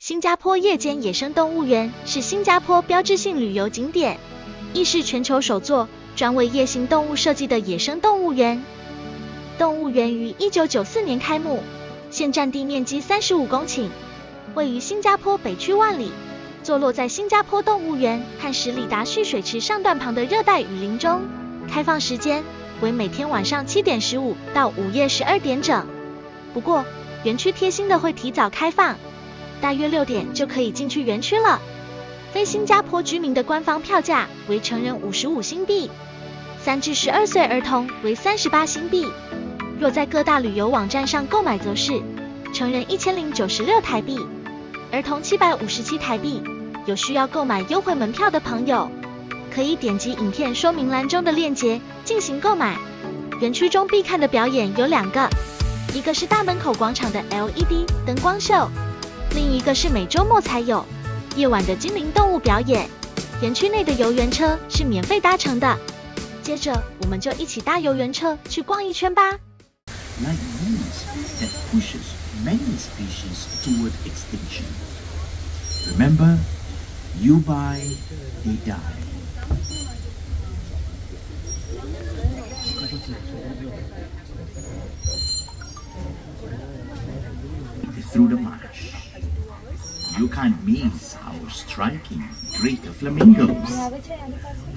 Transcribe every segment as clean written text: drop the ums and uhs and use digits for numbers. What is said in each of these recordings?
新加坡夜间野生动物园是新加坡标志性旅游景点，亦是全球首座专为夜行动物设计的野生动物园。动物园于1994年开幕，现占地面积35公顷，位于新加坡北区万里，坐落在新加坡动物园和十里达蓄水池上段旁的热带雨林中。开放时间为每天晚上7点15到午夜12点整。不过，园区贴心的会提早开放，大约6点就可以进去园区了。非新加坡居民的官方票价为成人55新币，3至12岁儿童为38新币。若在各大旅游网站上购买，则是成人1096台币，儿童757台币。有需要购买优惠门票的朋友，可以点击影片说明栏中的链接进行购买。园区中必看的表演有2个，一个是大门口广场的 LED 灯光秀，另一个是每周末才有夜晚的精灵动物表演。园区内的游园车是免费搭乘的。接着，我们就一起搭游园车去逛一圈吧。Like weeds that pushes many species toward extinction. Remember, you buy, they die. Through the marsh, you can't miss our striking great flamingos.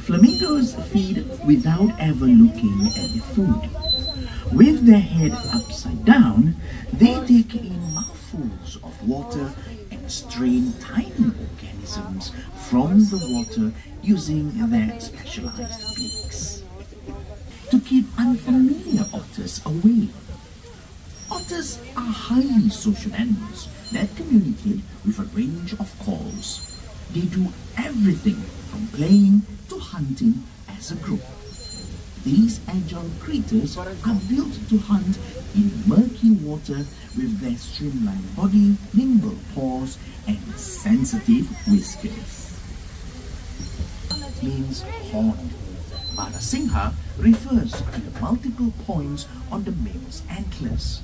Flamingos feed without ever looking at the food. With their head upside down, they take in mouthfuls of water and strain tiny organisms from the water using their specialized beaks. To keep unfamiliar otters away. Otters are highly social animals that communicate with a range of calls. They do everything from playing to hunting as a group. These agile creatures are built to hunt in murky water with their streamlined body, nimble paws, and sensitive whiskers. Means horn. Barasingha refers to the multiple points on the male's antlers.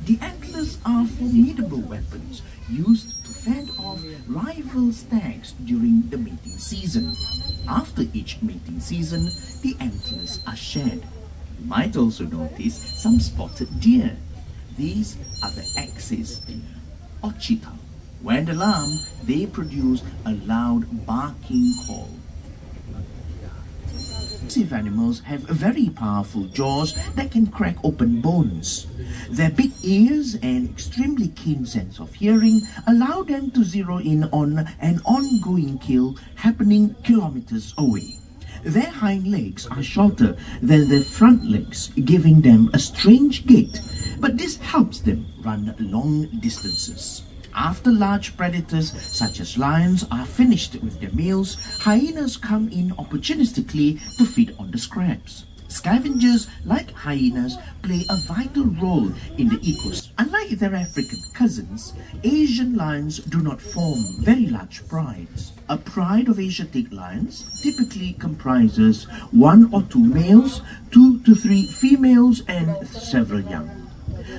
The antlers are formidable weapons used to fend off rival stags during the mating season. After each mating season, the antlers are shed. You might also notice some spotted deer. These are the axes or cheetah. When alarmed, they produce a loud barking call. Massive animals have very powerful jaws that can crack open bones. Their big ears and extremely keen sense of hearing allow them to zero in on an ongoing kill happening kilometers away. Their hind legs are shorter than their front legs, giving them a strange gait, but this helps them run long distances. After large predators such as lions are finished with their meals, hyenas come in opportunistically to feed on the scraps. Scavengers like hyenas play a vital role in the ecosystem. Unlike their African cousins, Asian lions do not form very large prides. A pride of Asiatic lions typically comprises 1 or 2 males, 2 to 3 females, and several young.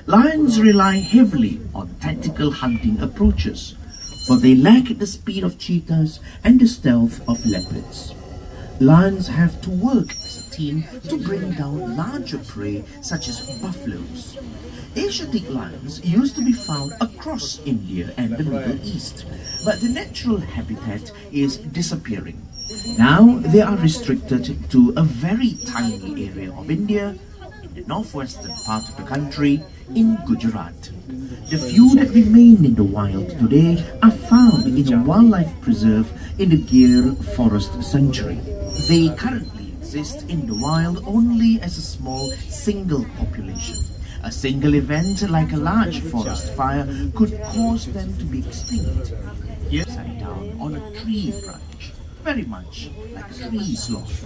Lions rely heavily on tactical hunting approaches, for they lack the speed of cheetahs and the stealth of leopards. Lions have to work as a team to bring down larger prey such as buffaloes. Asiatic lions used to be found across India and the Middle East, but the natural habitat is disappearing. Now they are restricted to a very tiny area of India, in the northwestern part of the country, in Gujarat. The few that remain in the wild today are found in a wildlife preserve in the Gir Forest Sanctuary. They currently exist in the wild only as a small single population. A single event like a large forest fire could cause them to be extinct. Here, upside down on a tree branch, very much like a tree sloth.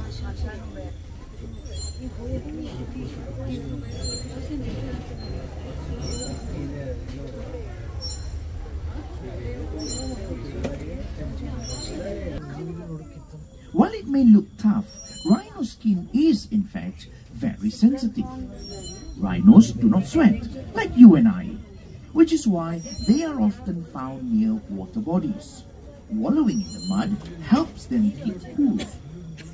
While it may look tough, rhino skin is in fact very sensitive. Rhinos do not sweat like you and I, which which is why they are often found near water bodies. Wallowing in the mud helps them keep cool.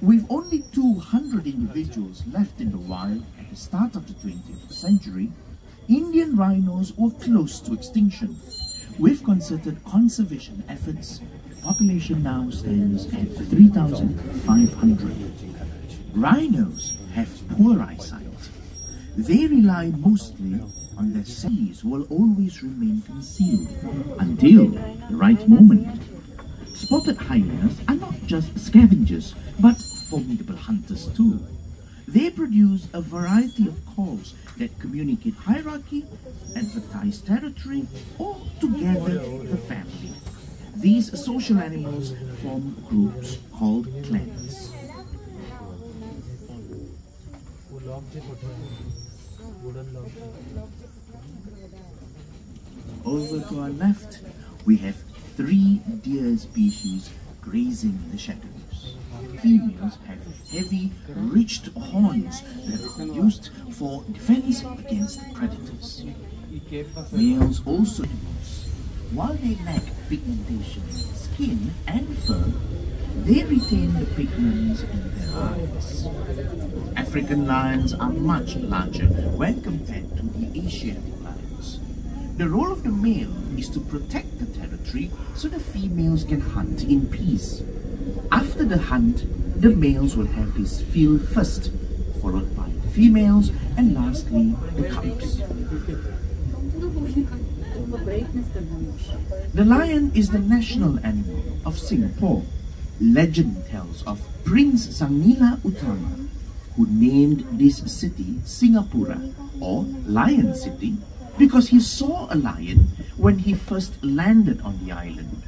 With only 200 individuals left in the wild at the start of the 20th century, Indian rhinos were close to extinction. With concerted conservation efforts, the population now stands at 3,500. Rhinos have poor eyesight. They rely mostly on their senses will always remain concealed until the right moment. Spotted hyenas are not just scavengers, but formidable hunters too. They produce a variety of calls that communicate hierarchy, advertise territory, or together the family. These social animals form groups called clans. Over to our left, we have 3 deer species grazing in the shadows. Females have heavy, ridged horns that are used for defense against predators. Males also use. While they lack pigmentation in their skin and fur, they retain the pigments in their eyes. African lions are much larger when compared to the Asiatic lions. The role of the male is to protect the territory so the females can hunt in peace. After the hunt, the males will have his fill first, followed by the females, and lastly the cubs. The lion is the national animal of Singapore. Legend tells of Prince Sangnila Utama, who named this city Singapura, or Lion City, because he saw a lion when he first landed on the island.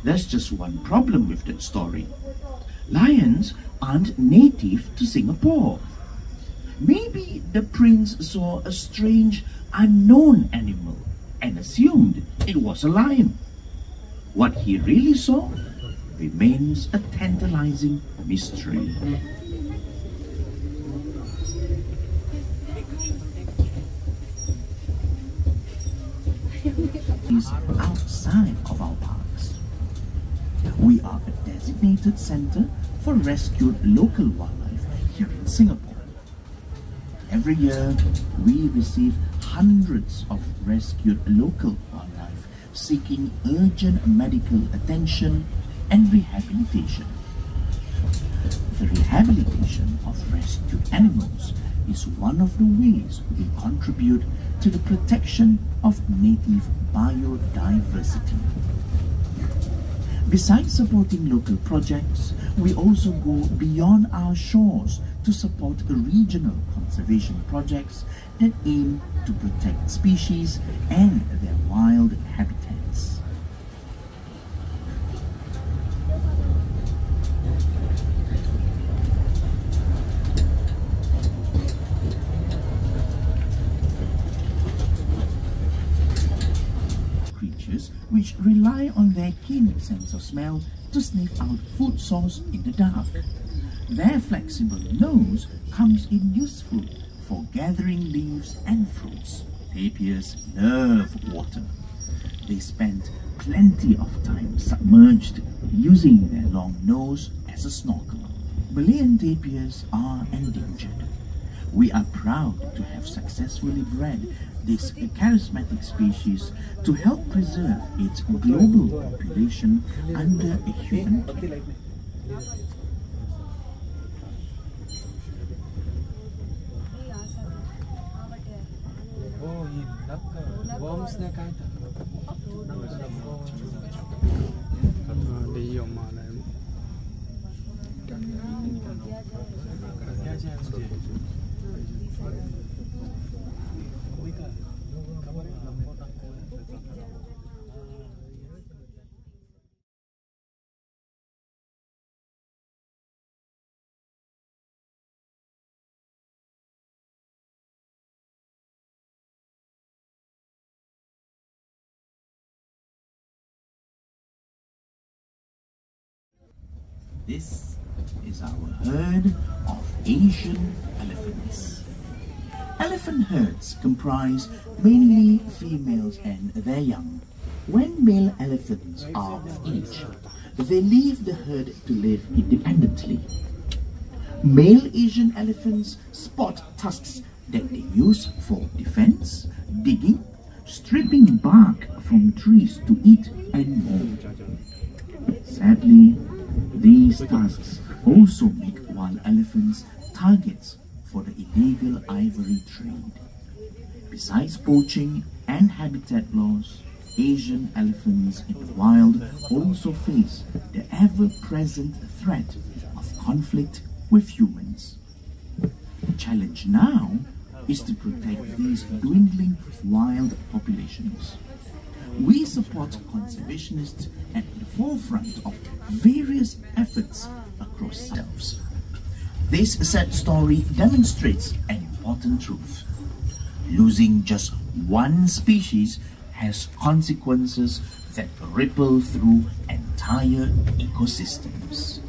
There's just one problem with that story. Lions aren't native to Singapore. Maybe the prince saw a strange, unknown animal and assumed it was a lion. What he really saw remains a tantalizing mystery. Is outside of our parks. We are a designated center for rescued local wildlife here in Singapore. Every year, we receive hundreds of rescued local wildlife seeking urgent medical attention and rehabilitation. The rehabilitation of rescued animals is one of the ways we contribute to the protection of native biodiversity. Besides supporting local projects, we also go beyond our shores to support regional conservation projects that aim to protect species and their wild habitats. Which rely on their keen sense of smell to sniff out food source in the dark. Their flexible nose comes in useful for gathering leaves and fruits. Tapirs love water. They spend plenty of time submerged, using their long nose as a snorkel. Malayan tapirs are endangered. We are proud to have successfully bred this charismatic species to help preserve its global population under a human care. This is our herd of Asian elephants. Elephant herds comprise mainly females and their young. When male elephants are of age, they leave the herd to live independently. Male Asian elephants spot tusks that they use for defense, digging, stripping bark from trees to eat, and more. Sadly, these tusks also make wild elephants targets for the illegal ivory trade. Besides poaching and habitat loss, Asian elephants in the wild also face the ever-present threat of conflict with humans. The challenge now is to protect these dwindling wild populations. We support conservationists at the forefront of various efforts across selves. This sad story demonstrates an important truth. Losing just one species has consequences that ripple through entire ecosystems.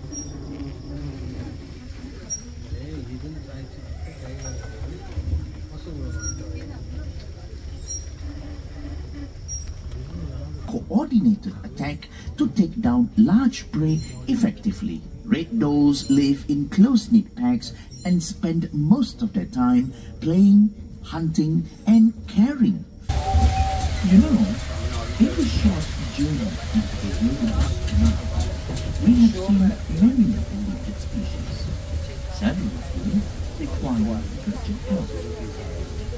Coordinated attack to take down large prey effectively. Red does live in close-knit packs and spend most of their time playing, hunting, and caring. You know, in the short journey into the wilderness now, we have seen many endangered species. Several of them require urgent help.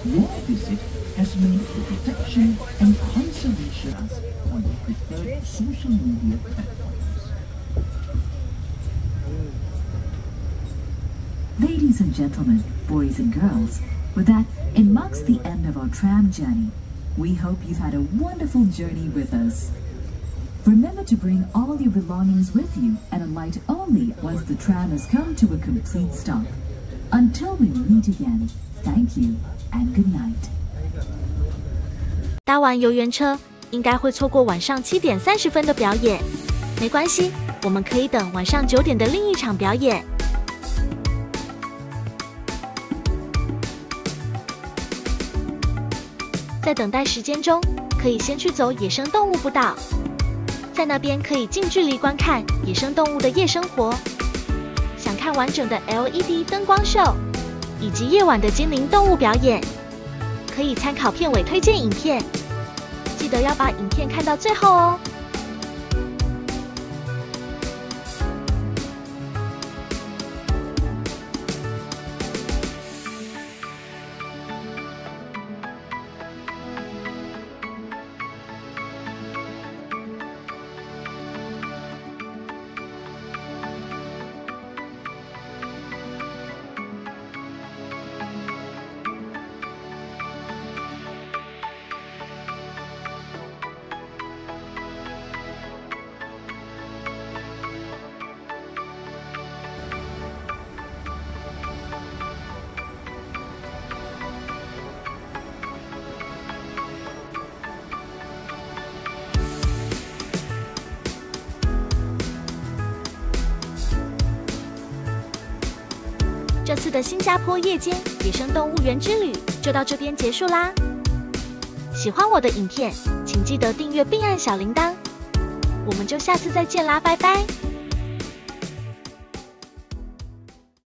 Your visit has made the protection and conservation on the preferred social media platforms. Ladies and gentlemen, boys and girls, with that, it marks the end of our tram journey. We hope you've had a wonderful journey with us. Remember to bring all your belongings with you and alight only once the tram has come to a complete stop. Until we meet again, thank you and good night. 搭完游园车，应该会错过晚上7点30分的表演。没关系，我们可以等晚上9点的另一场表演。在等待时间中，可以先去走野生动物步道，在那边可以近距离观看野生动物的夜生活。想看完整的 LED 灯光秀，以及夜晚的精灵动物表演，可以参考片尾推荐影片。记得要把影片看到最后哦。这次的新加坡夜间野生动物园之旅就到这边结束啦。喜欢我的影片，请记得订阅并按小铃铛。我们就下次再见啦，拜拜。